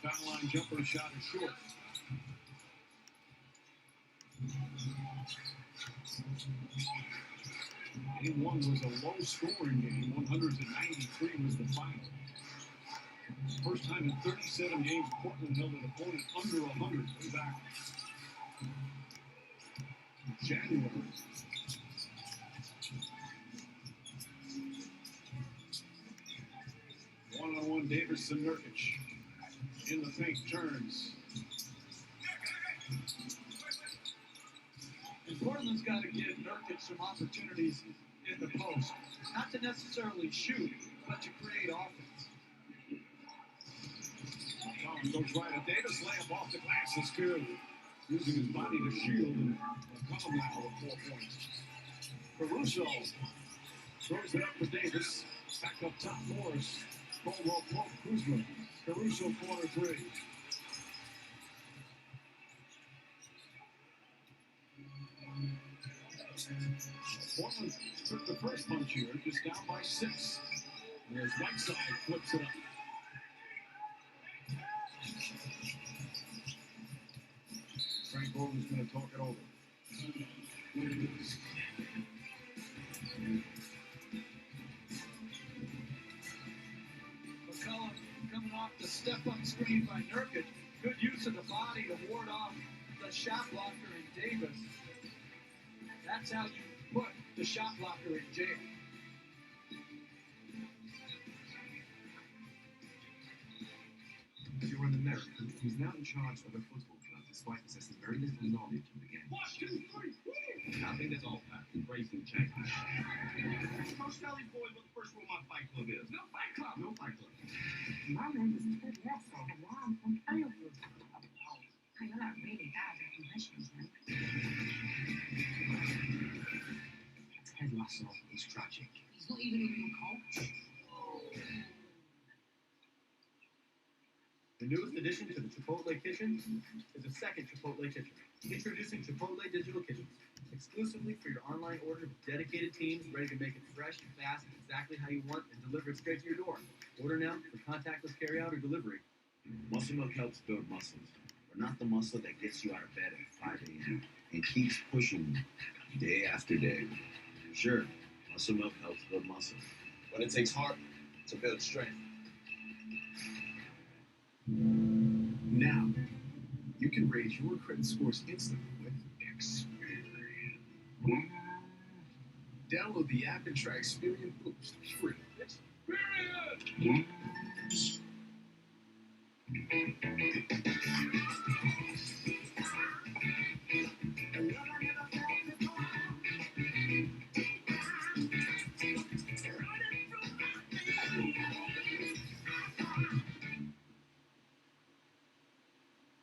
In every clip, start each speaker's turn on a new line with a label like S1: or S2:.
S1: Foul line jumper shot is short. Game one was a low-scoring game. 193 was the final. First time in 37 games Portland held an opponent under 100 way back in January. One-on-one Davis and Nurkic. In the paint, turns.
S2: And Portland's got to give Nurkic some opportunities in the post. Not to necessarily shoot, but to create offense.
S1: Collins goes right at Davis. Layup off the glass is good. Using his body to shield. And McCollum now with 4 points. Caruso throws it up to Davis. Back up top, Morris. Caldwell Pope, Kuzma. Caruso corner three. Portland took the first punch here, just down by 6. And as Whiteside flips it up. Frank Gordon's going to talk it over.
S2: McCollum coming off the step-up screen by Nurkic. Good use of the body to ward off the shot blocker in Davis. That's how you put the shot blocker in jail.
S3: You're an American who's now in charge of a football club despite possessing very little knowledge of the game.
S4: 1, 2, 3,
S3: I think that's all about embracing change.
S4: Coach Kelly's boy, what the first rule of my fight club is? No fight club.
S3: No fight club.
S5: My name is Ted Russell, and I'm from Lavers. I got a really bad reputation, man.
S3: Ted Russell is tragic.
S5: He's not even a real coach.
S6: The newest addition to the Chipotle Kitchen is a second Chipotle Kitchen. Introducing Chipotle Digital Kitchens, exclusively for your online order with dedicated teams ready to make it fresh, fast, exactly how you want, and deliver it straight to your door. Order now for contactless carryout or delivery.
S7: Muscle milk helps build muscles, but not the muscle that gets you out of bed at 5 a.m. and keeps pushing you day after day. Sure, muscle milk helps build muscle, but it takes heart to build strength.
S3: Now, you can raise your credit scores instantly with Experian. Download the app and try Experian Boost free. Experian!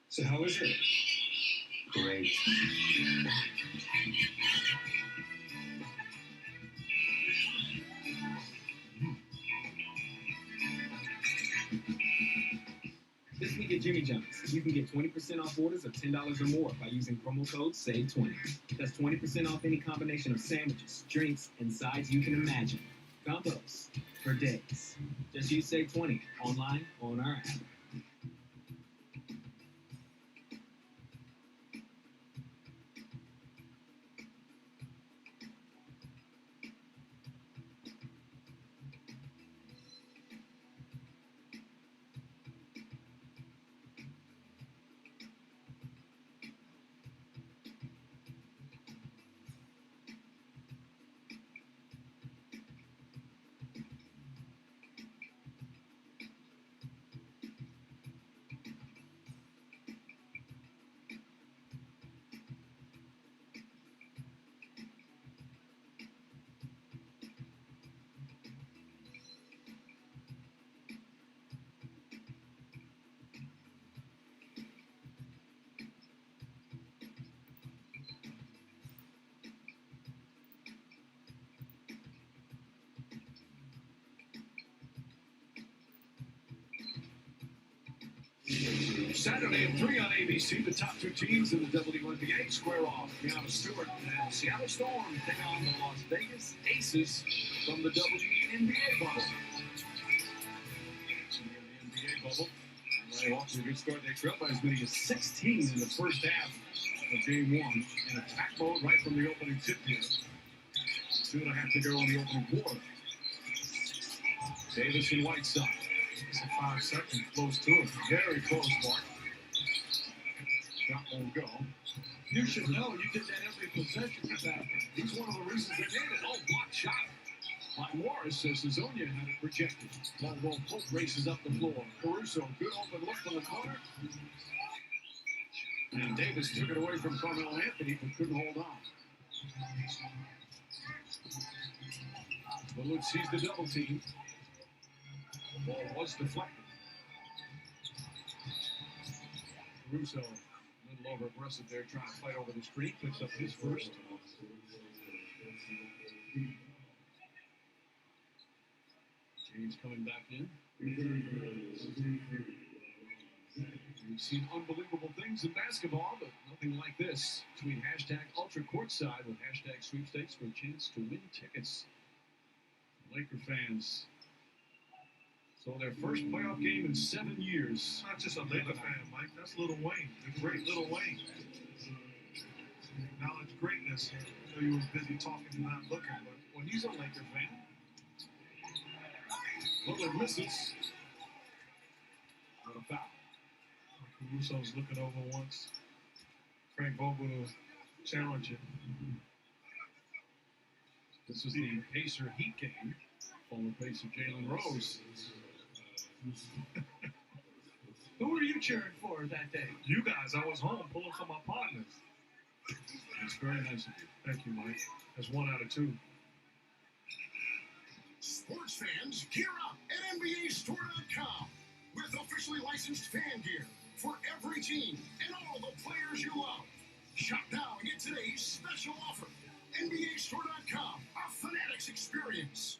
S1: So how is it?
S7: Great.
S8: This week at Jimmy John's, you can get 20% off orders of $10 or more by using promo code SAVE20. That's 20% off any combination of sandwiches, drinks, and sides you can imagine. Combos for days. Just use SAVE20 online or on our app.
S1: Saturday at 3 on ABC, the top 2 teams in the WNBA square off. Brianna Stewart and Seattle Storm take on the Las Vegas Aces from the WNBA bubble. In the NBA bubble, They off to a good start. They trailed by as many as 16 in the first half of game one. In attack mode right from the opening tip here. 2.5 to go in the opening quarter. Davis and Whiteside. It's a 5 second close to it. Very close, Mark. Shot won't go.
S2: You should know you get that every possession back.
S1: He's one of the reasons they made it. Oh, blocked shot by Morris as Hazonia had it projected. Ball Pope races up the floor. Caruso, good open look from the corner. And Davis took it away from Carmelo Anthony, but couldn't hold on. Lillard sees the double team. The ball was deflected. Caruso, a little over aggressive there, trying to fight over the screen. Picks up his first. James coming back in. We've seen unbelievable things in basketball, but nothing like this. Between hashtag Ultra Courtside with hashtag Sweepstakes for a chance to win tickets. Laker fans saw their first playoff game in 7 years.
S9: Not just a Laker fan, Mike. That's Lil Wayne, the great Lil Wayne. Acknowledge greatness. I know you was busy talking and not looking, but
S1: Well, he's a Laker fan. Lillard misses. What a foul.
S9: Caruso's looking over once. Frank Vogel to challenge it.
S1: This was the Pacer Heat game. Former Pacer Jalen Rose.
S2: Who were you cheering for that day?
S9: You guys, I was home pulling for my partners.
S1: It's very nice of you.
S9: Thank you, Mike. That's 1 out of 2.
S10: Sports fans, gear up at NBAstore.com with officially licensed fan gear for every team and all the players you love. Shop now and get today's special offer. NBAstore.com, a Fanatics experience.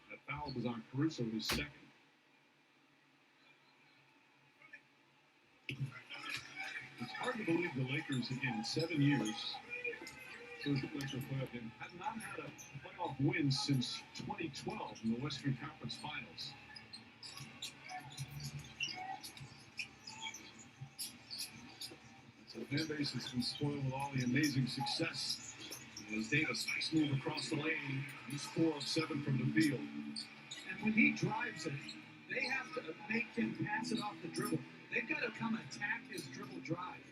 S1: That foul was on Caruso, his second. It's hard to believe the Lakers, again, in 7 years, first Laker playoff game, have not had a playoff win since 2012 in the Western Conference Finals. So the fan base has been spoiled with all the amazing success. As Davis smooth across the lane, he's 4 of 7 from the field.
S2: And when he drives it, they have to make him pass it off the dribble. They've got to come attack his dribble drive.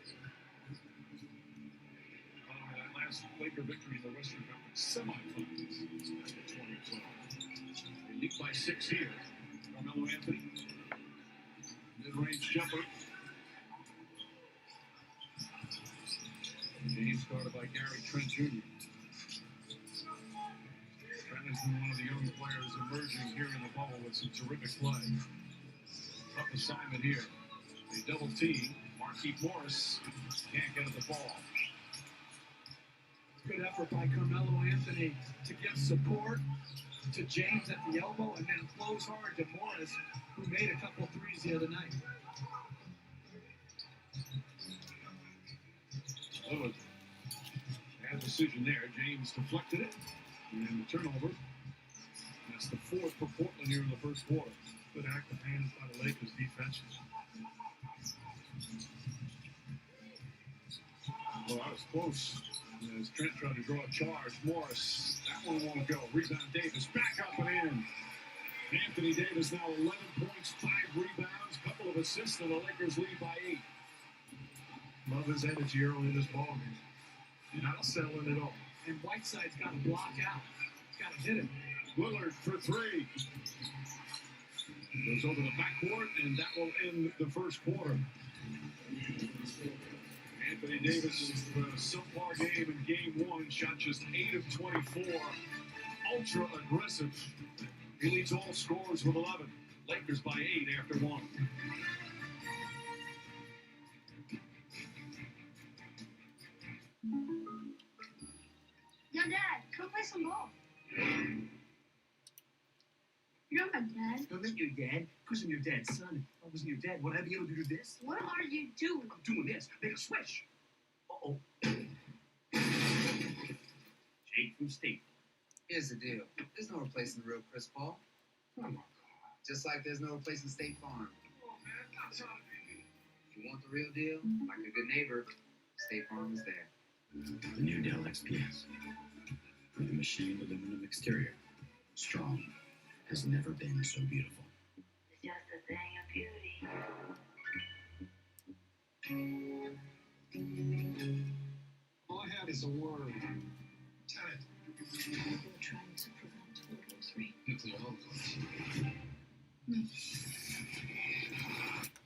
S1: That last Laker victory in the Western Conference semifinals back in 2012. They lead by 6 here. Carmelo Anthony, mid-range jumper. James guarded by Gary Trent Jr. Trent has been one of the young players emerging here in the bubble with some terrific play. Tough assignment here. They double team. Markieff Morris can't get at the ball.
S2: Good effort by Carmelo Anthony to give support to James at the elbow and then close hard to Morris, who made a couple threes the other night.
S1: Lillard, bad decision there. James deflected it. And the turnover. That's the 4th for Portland here in the first quarter.
S9: Good active hands by the Lakers defense.
S1: Well, that was close. As Trent tried to draw a charge. Morris, that one won't go. Rebound Davis, back up and in. Anthony Davis now 11 points, 5 rebounds, couple of assists, and the Lakers lead by 8.
S9: Love his energy early in this ballgame. Not settling at all.
S2: And Whiteside's got to block out. He's got to hit it.
S1: Lillard for 3. Goes over the backcourt, and that will end the first quarter. Anthony Davis' subpar game in game 1, shot just 8 of 24. Ultra aggressive. He leads all scorers with 11. Lakers by 8 after 1.
S5: Yo, Dad, come play some ball. You're not my dad.
S4: I'm not your dad, because I'm your dad's son. If I wasn't your dad, would I be able to do this?
S5: What are you doing?
S4: I'm doing this. Make a switch. Uh-oh. Jake from State.
S11: Here's the deal. There's no replacing the real Chris Paul.
S4: Come on.
S11: Just like there's no replacing State Farm.
S4: Oh, man, stop trying to be me.
S11: If you want the real deal, like a good neighbor, State Farm is there.
S12: The new Dell XPS. With a machined aluminum exterior. Strong. Has never been so beautiful.
S5: It's just a thing of beauty.
S1: All I have is a word.
S4: Tenant.
S5: We're trying to prevent World War III.
S4: Nuclear holocaust.
S5: No.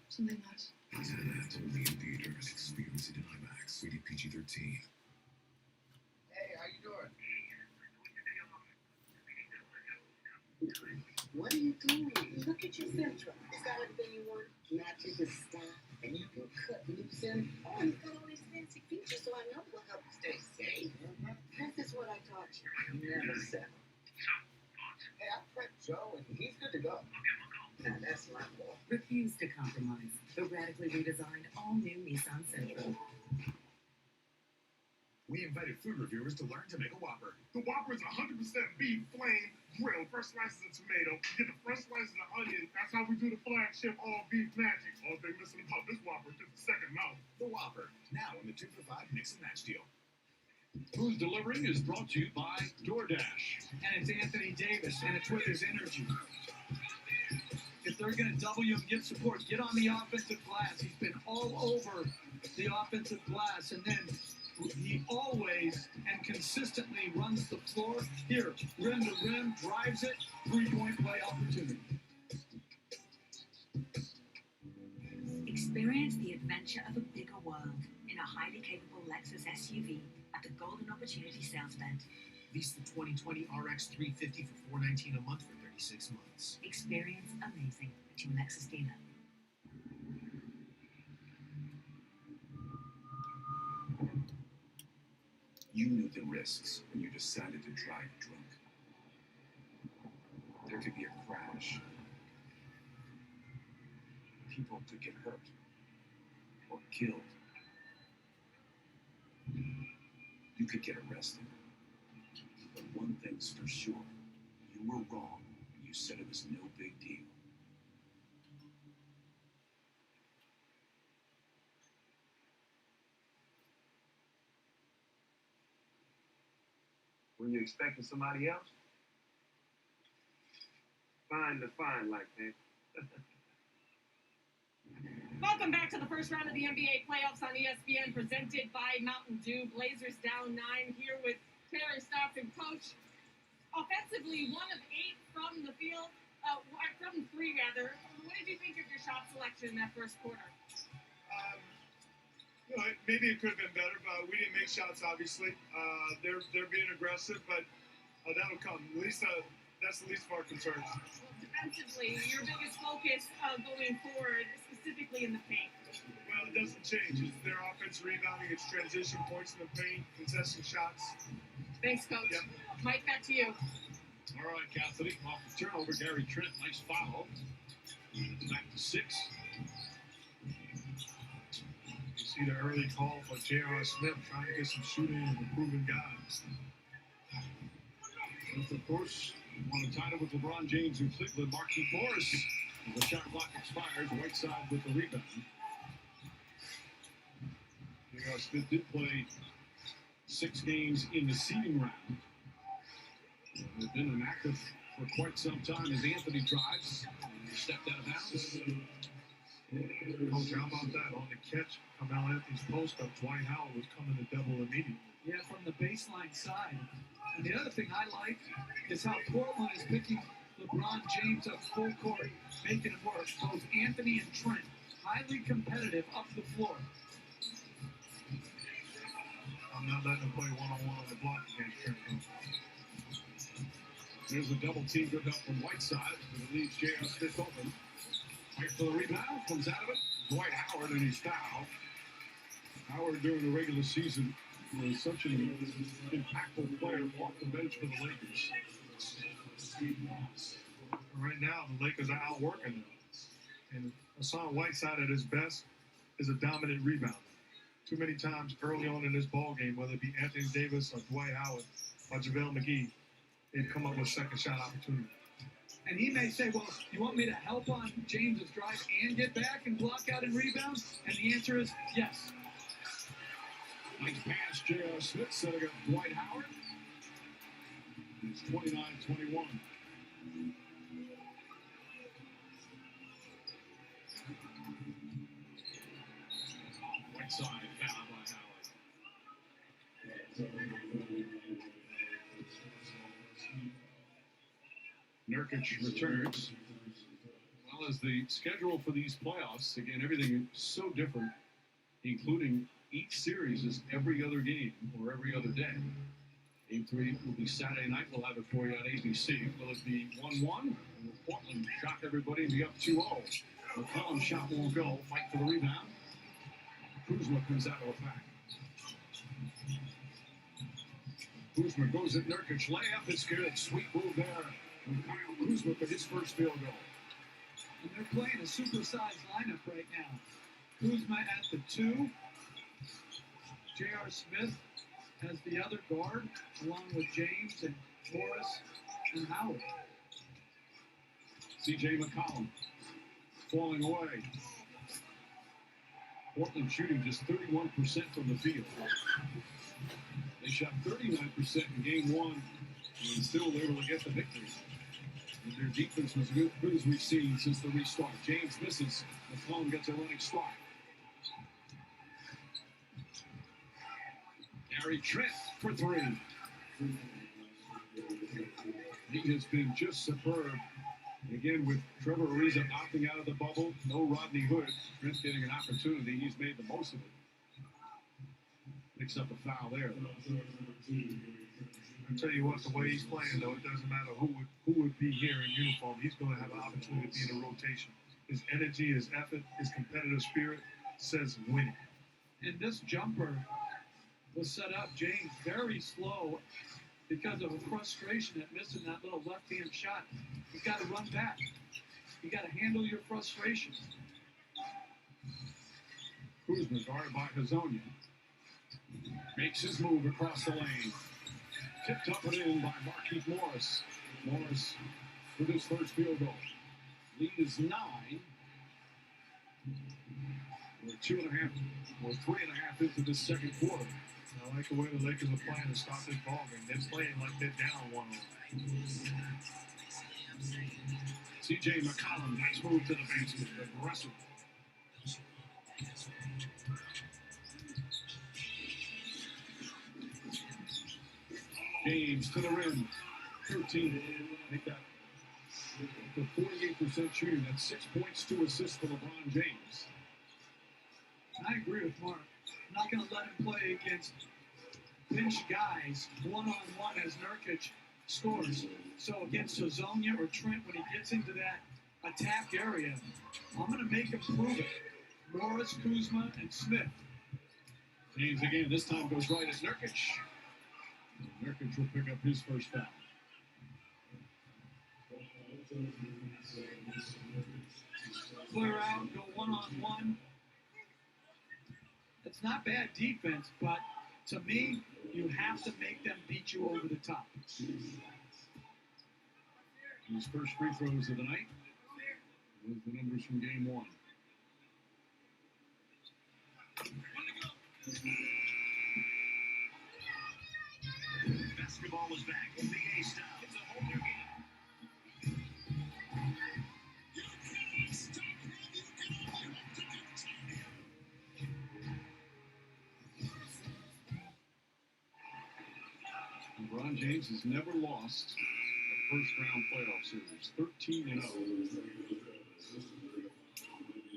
S5: Something else.
S10: Tenant only in theaters. Experience it in IMAX. Rated PG-13.
S11: Hey, how you doing? What are you doing?
S13: Look at your Central. It's got everything you want. Matches the style, and you can cut loose in. Oh, it's got all these fancy features, so I know will help you stay safe. This is what I taught you. Never settle.
S11: Hey, I prepped Joe, and he's good to go.
S13: Now that's my boy.
S14: Refuse to compromise. The radically redesigned all-new Nissan Sentra.
S10: We invited food reviewers to learn to make a Whopper. The Whopper is 100% beef, flame, grilled, fresh slices of tomato. You get the fresh slices of onion. That's how we do the flagship all-beef magic. All thing missing about this Whopper is just a second mouth. The Whopper, now in the 2 for $5 mix and match deal.
S1: Food delivering is brought to you by DoorDash.
S2: And it's Anthony Davis, and it's with his energy. If they're going to double you and give support, get on the offensive glass. He's been all over the offensive glass, and then he always and consistently runs the floor. Here, rim to rim, drives it, three-point play opportunity.
S14: Experience the adventure of a bigger world in a highly capable Lexus SUV at the Golden Opportunity Sales Event.
S3: Lease the 2020 RX 350 for $419 a month for 36 months.
S14: Experience amazing at your Lexus dealer.
S10: You knew the risks when you decided to drive drunk. There could be a crash. People could get hurt or killed. You could get arrested. But one thing's for sure, you were wrong when you said it was no big deal.
S4: When you're expecting somebody else, find the fine like that.
S15: Welcome back to the first round of the NBA playoffs on ESPN, presented by Mountain Dew. Blazers down 9 here with Taylor Stockton. Coach, offensively, 1 of 8 from the field, from 3 rather. What did you think of your shot selection in that first quarter?
S9: Maybe it could have been better, but we didn't make shots, obviously. They're being aggressive, but that'll come. At least that's the least of our concerns.
S15: Well, defensively, your biggest focus going forward, specifically in the paint.
S9: Well, it doesn't change. It's their offensive rebounding, it's transition points in the paint, contesting shots.
S15: Thanks, Coach.
S9: Yep.
S15: Mike, back to you.
S1: All right, Cassidy, off the turnover, Gary Trent, nice foul. Back to 6.
S9: You see the early call for J.R. Smith trying to get some shooting and improving guys.
S1: Smith, of course, won a title with LeBron James in Cleveland. Marquise Morris, the shot clock expires. Whiteside with the rebound. J.R. Smith did play 6 games in the seeding round. They've been inactive for quite some time as Anthony drives. He stepped out of bounds.
S9: Coach, how about that? On the catch, Carmelo Anthony's post-up, Dwight Howard was coming to double immediately.
S2: Yeah, from the baseline side. And the other thing I like is how Portland is picking LeBron James up full court, making it work. Both Anthony and Trent, highly competitive up the floor.
S9: I'm not letting them play one-on-one on the block against Trent.
S1: There's a double team, good help from Whiteside, but it leaves J.R. Smith open. Fight for the rebound, comes out of it. Dwight Howard, and he's fouled. Howard, during the regular season, was such an impactful player off the bench for the Lakers.
S9: Right now, the Lakers are outworking them. And Hassan Whiteside at his best is a dominant rebounder. Too many times early on in this ball game, whether it be Anthony Davis or Dwight Howard or JaVale McGee, they'd come up with second shot opportunity.
S2: And he may say, well, you want me to help on James's drive and get back and block out and rebound? And the answer is yes.
S1: Nice pass, J.R. Smith setting up Dwight Howard. It's 29-21. Right side, foul by Howard. Nurkic returns. Well, as the schedule for these playoffs, again, everything is so different, including each series is every other game or every other day. Game 3 will be Saturday night. We'll have it for you on ABC. Will it be 1-1? Or will Portland shock everybody and be up 2-0? McCollum shot won't go. Fight for the rebound. Kuzma comes out of the pack. Kuzma goes at Nurkic. Layup is good. Sweet move there from Kyle Kuzma for his first field goal.
S2: And they're playing a supersized lineup right now. Kuzma at the 2. J.R. Smith has the other guard, along with James and Morris and Howard.
S1: C.J. McCollum falling away. Portland shooting just 31% from the field. They shot 39% in game 1 and still were able to get the victory. And their defense was good as we've seen since the restart. James misses. McCollum gets a running start. Gary Trent for 3. He has been just superb. Again, with Trevor Ariza opting out of the bubble, no Rodney Hood. Trent getting an opportunity. He's made the most of it. Picks up a foul there.
S9: I tell you what, the way he's playing, though, it doesn't matter who would be here in uniform. He's going to have an opportunity to be in a rotation. His energy, his effort, his competitive spirit says winning.
S2: And this jumper was set up, James, very slow because of a frustration at missing that little left-hand shot. You've got to run back. You got to handle your frustration.
S1: Kuzma guarded by Hazonia. Makes his move across the lane. Tipped up and in by Marquise Morris. Morris with his first field goal. Lead is 9. We're 2.5 or 3.5 into the second quarter.
S9: I like the way the Lakers are playing to stop this ball game. They're playing like they're down 1-0.
S1: C.J. McCollum, nice move to the basket. Aggressive. James to the rim. 13. I think that the 48% shooting. That's 6 points, 2 assists for LeBron James.
S2: I agree with Mark. I'm not going to let him play against bench guys one-on-one as Nurkic scores. So against Hazonia or Trent, when he gets into that attack area, I'm going to make him prove it. Morris, Kuzma, and Smith.
S1: James again, this time goes right at Nurkic. Nurkic will pick up his first foul.
S2: Clear out, go one-on-one. It's not bad defense, but to me, you have to make them beat you over the top.
S1: His first free throws of the night. Those are the numbers from game 1.
S10: Basketball is back. NBA style. It's a whole new game.
S1: LeBron James has never lost a first-round playoff series. 13-0.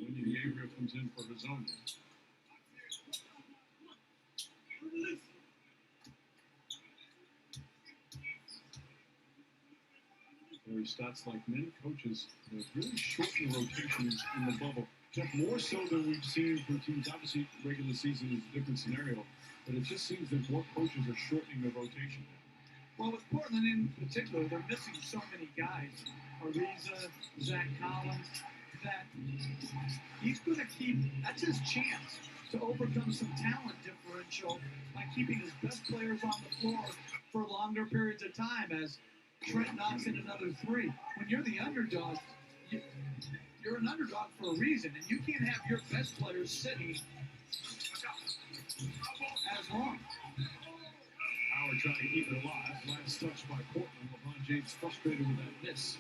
S1: Wendy Gabriel comes in for Hazonia. Very stats like many coaches have really shortened rotations in the bubble. Jeff, more so than we've seen from teams. Obviously, regular season is a different scenario, but it just seems that more coaches are shortening the rotation.
S2: Well, with Portland in particular, they're missing so many guys. Ariza, Zach Collins, that he's going to keep, that's his chance to overcome some talent differential by keeping his best players on the floor for longer periods of time as Trent knocks in another three. When you're the underdog, you're an underdog for a reason, and you can't have your best players sitting as long.
S1: Howard trying to keep it alive. Last touch by Portland. LeBron James frustrated with that miss.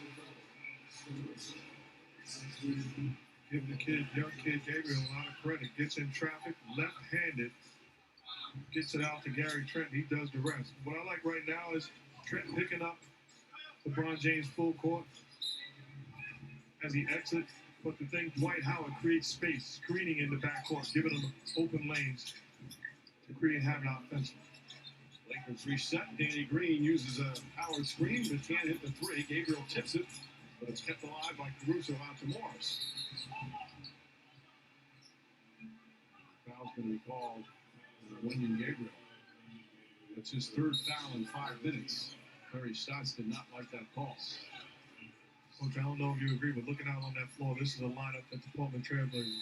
S9: Give the young kid Gabriel a lot of credit. Gets in traffic, left-handed. Gets it out to Gary Trent. He does the rest. What I like right now is Trent picking up LeBron James full court as he exits. But the thing, Dwight Howard creates space, screening in the backcourt, giving him open lanes to create havoc offensively.
S1: Lakers reset. Danny Green uses a Howard screen, but can't hit the three. Gabriel tips it, but it's kept alive by Caruso out to Morris. Foul's going to be called on Wenyen Gabriel. It's his third foul in 5 minutes. Terry Stotts did not like that call.
S9: Coach, I don't know if you agree, but looking out on that floor, this is a lineup that the Portland Trailblazers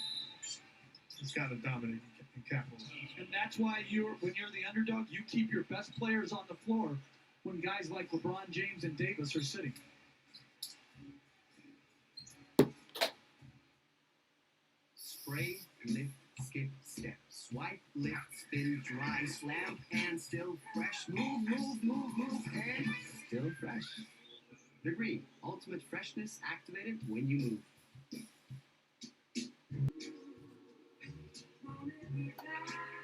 S9: has got to dominate and capitalize.
S2: And that's why when you're the underdog, you keep your best players on the floor when guys like LeBron James and Davis are sitting.
S16: Spray, lift, skip, step. Swipe, lift, spin, dry, slam, and still fresh. Move, move, move, move, and still fresh. The Green, ultimate freshness activated when you move.